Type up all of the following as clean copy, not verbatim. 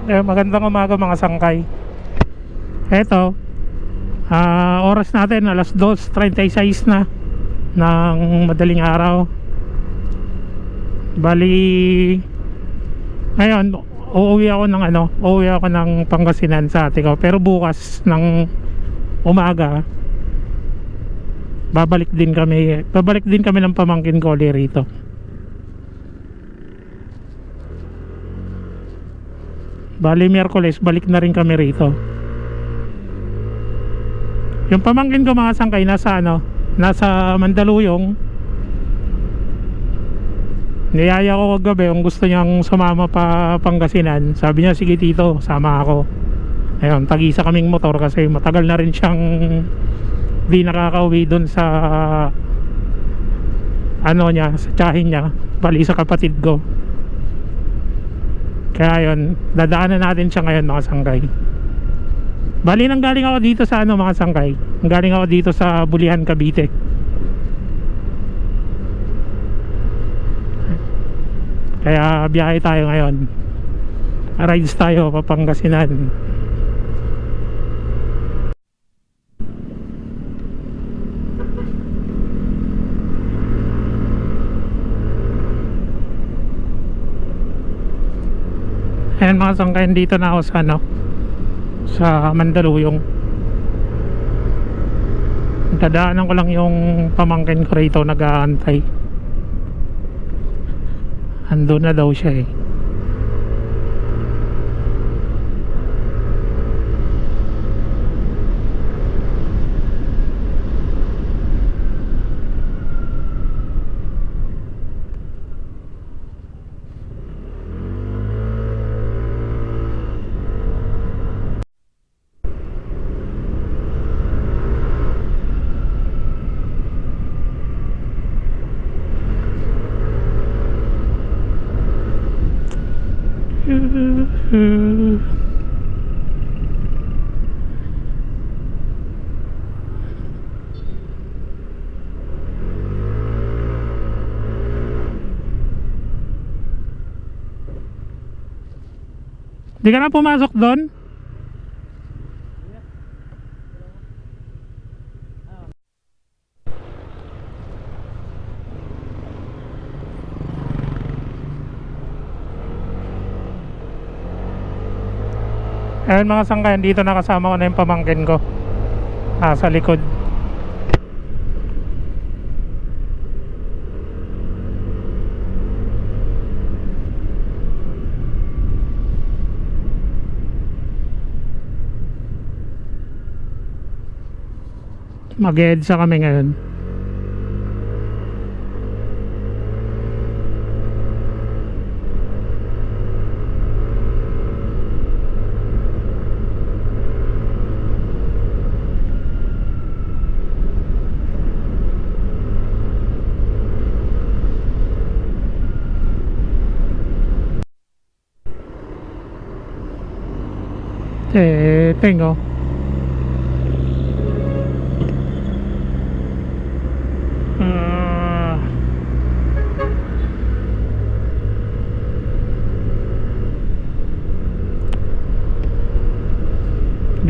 Magandang umaga mga sangkay. Eto, oras natin alas 2:36 na ng madaling araw. Bali ngayon uuwi ako ng Pangasinan sa ate ko. Pero bukas ng umaga babalik din kami ng pamangkin ko ulit rito. Bali Miyerkules balik na rin kami rito. Yung pamangkin ko mga sangkay nasa Mandaluyong. Niyaya ko kagabi kung gusto niyang sumama pa Pangasinan. Sabi niya sige tito, sama ako. Ayun, tag-isa kaming motor kasi matagal na rin siyang di nakakauwi dun sa sa tiyahin niya, bali sa kapatid ko. Kaya yun, dadaanan natin siya ngayon mga sangkay. Bali nanggaling ako dito sa mga sangkay. Nanggaling ako dito sa Bulihan, Cavite. Kaya biyahe tayo ngayon. Rides tayo pa Pangasinan. Ayan mga sangkay, dito na ako sa Mandaluyong. Dadaanan ko lang yung pamangkin ko rito, nag-aantay. Ando na daw siya eh. Di ka na pumasok doon? Ayun mga sangkayan, dito nakasama ko na yung pamangkin ko sa likod. Mag-EDSA kami ngayon. Tengo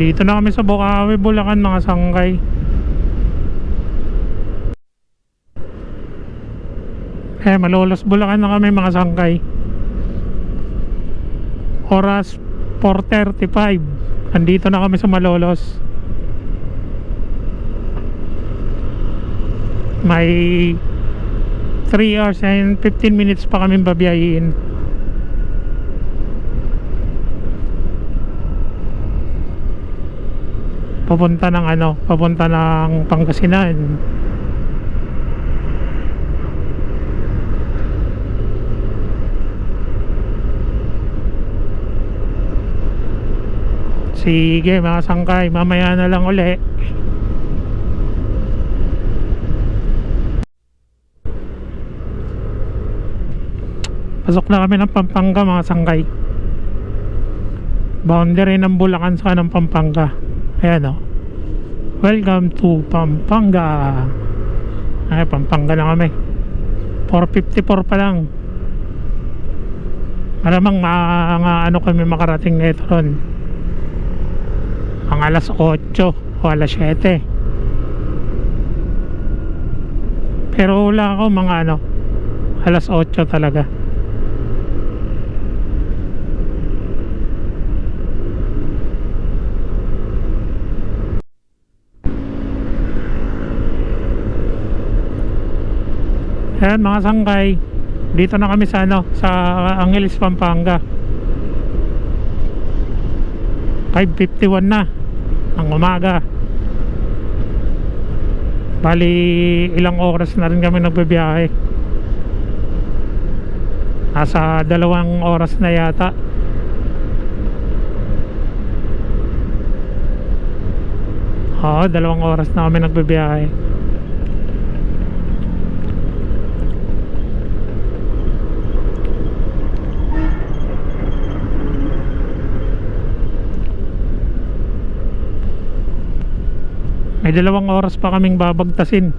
dito na kami sa Bukawi, Bulacan mga sangkay. Malolos Bulacan na kami mga sangkay. Oras 4:35. Andito na kami sa Malolos. May 3 hours and 15 minutes pa kami babiyahin. Papunta ng Pangasinan. Sige mga sangkay, mamaya na lang uli. Pasok na kami ng Pampanga mga sangkay. Boundary ng Bulacan sa ng Pampanga. Ayan o. Welcome to Pampanga. Ay, Pampanga na kami. 4:54 pa lang. Malamang mga ano kami makarating nito ron, mga alas 8 o alas 7. Pero wala ako mga ano, alas 8 talaga. Ayan mga sangkay, dito na kami sa ano, sa Angeles, Pampanga. 5:51 na ng umaga. Bali ilang oras na rin kami nagbibiyahe. Nasa 2 oras na yata. Oo, 2 oras na kami nagbibiyahe. May 2 oras pa kaming babagtasin.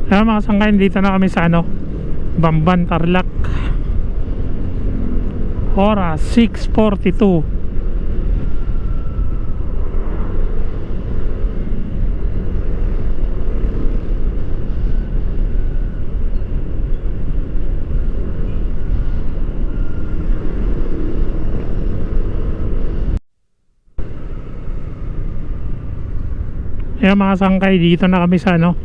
Kaya mga sangkain, dito na kami sa ano, Bamban, Tarlac. Oras 6:42. Kaya mga sangkay, dito na kami sa ano,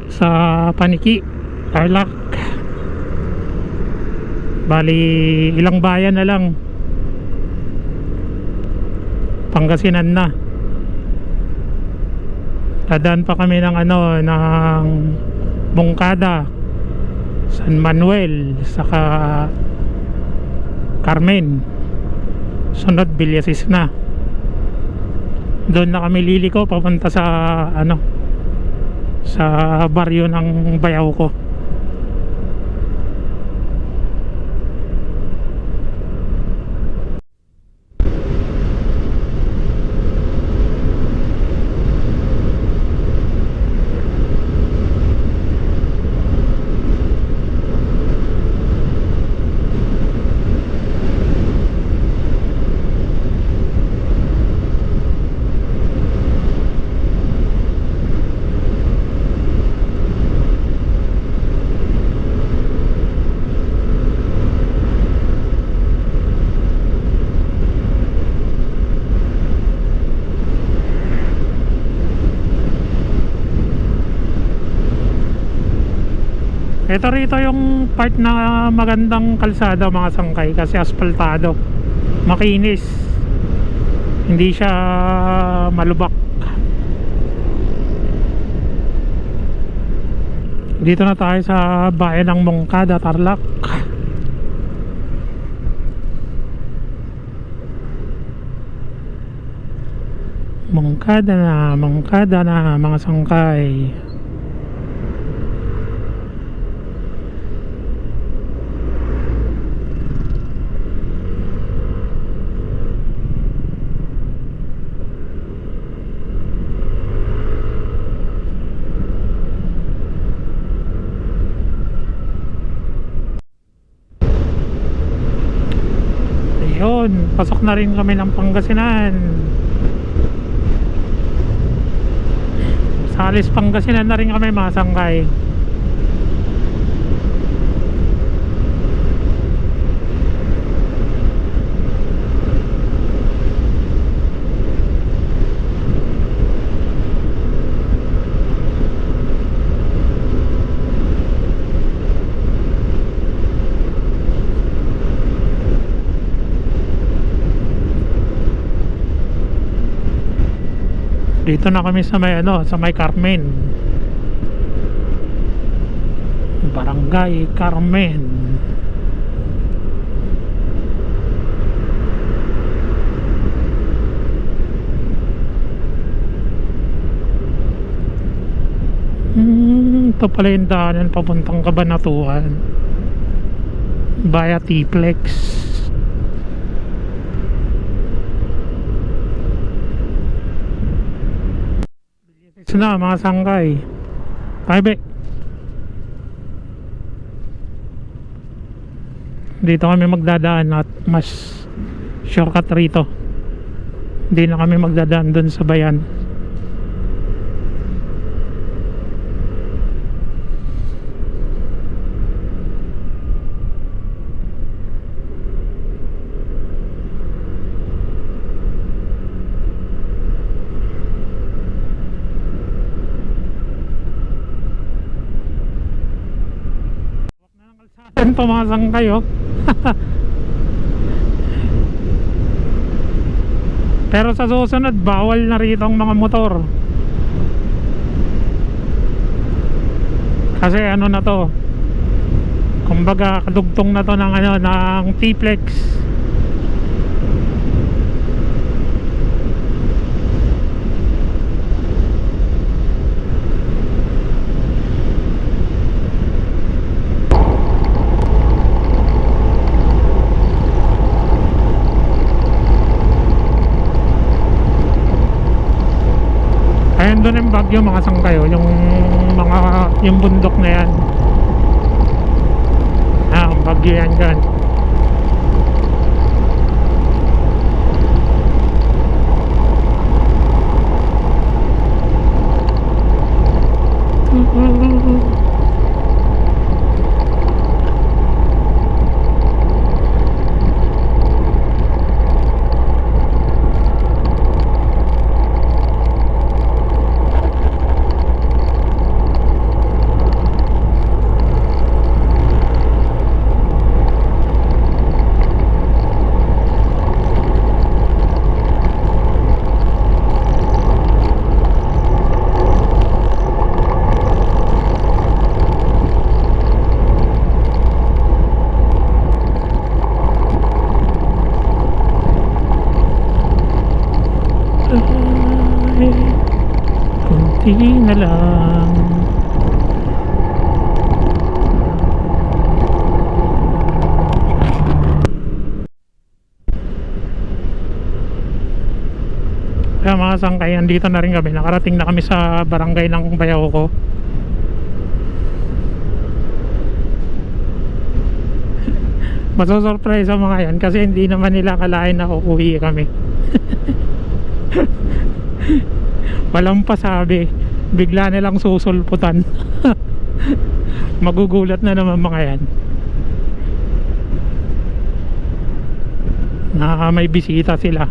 sa Paniki, Tarlac. Bali ilang bayan na lang, Pangasinan na. Dadaan pa kami ng ano, ng Moncada, San Manuel, saka Carmen. Sunod Villasis na. Doon na kami liliko papunta sa ano, sa baryo ng bayaw ko. Ito rito yung part na magandang kalsada mga sangkay, kasi asfaltado, makinis, hindi siya malubak. Dito na tayo sa bayan ng Moncada, Tarlac. Moncada na mga sangkay. Ayun, pasok na rin kami ng Pangasinan. Sa alis Pangasinan na rin kami mga sangkay. Dito na kami sa may ano, sa may Carmen, Barangay Carmen. Ito pala yung daanan papuntang Cabanatuan via T-Plex. Ito na mga sangkay. Tayo dito kami magdadaan at mas shortcut rito. Hindi na kami magdadaan dun sa bayan. Saan pumasang kayo? Pero sa susunod bawal na rito ang mga motor. Kasi ano na to, kumbaga kadugtong na to ng ano, ng T-Plex. Ayun doon yung Bagyo mga sangkayo, yung mga yung bundok na yan. Ah, ang Bagyo yan dyan. Kunti na lang. Kaya mga sangkay, andito na rin kami. Nakarating na kami sa barangay ng Bayauco. Masosurprise ang mga yan kasi hindi naman nila akalain na uuwi kami. Walang pasabi, bigla nilang susulputan. Magugulat na naman mga yan na may bisita sila.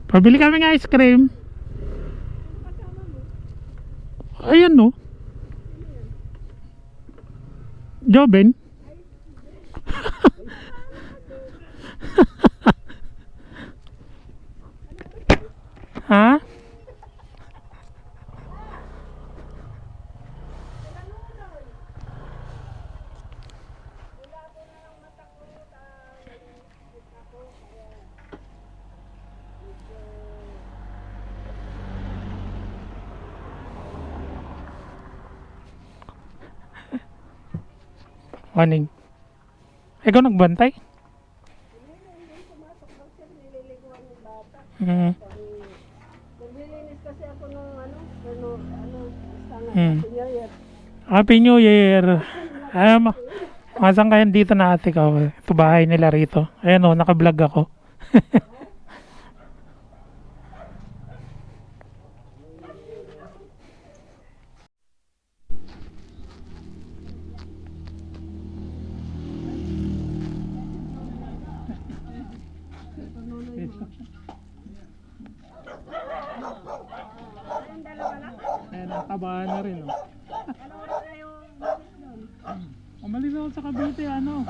Pabili kami ng ice cream. Ayan no, Joben. Ha? Morning. Ikaw nagbantay? Naglilinis kasi ako ng Happy New Year. Masang kayo dito na ate ko. Ito bahay nila rito. Ayan o, naka-vlog ako. Ayan, nakabahan na rin o. Umalis ako sa Cavite, ano?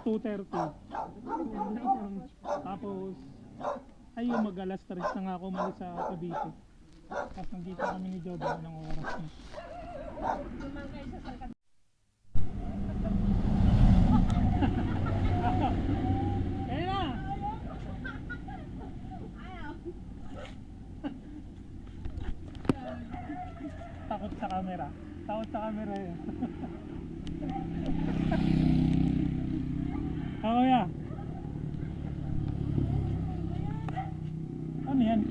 2:30. Tapos, ayun, mag-alas 3 na nga ako umalis sa Cavite. Tapos nandito kami ni Jodo ng oras na. Kaya na! Takot sa camera. Takot sa camera yun. Ako ya. Ano yan?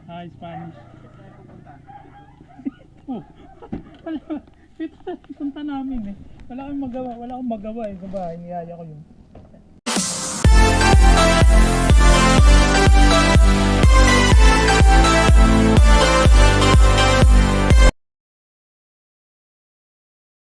Ah, Spanish. Oh. Ito punta namin eh. Wala akong magawa eh sa bahay. Niyaya ko yun.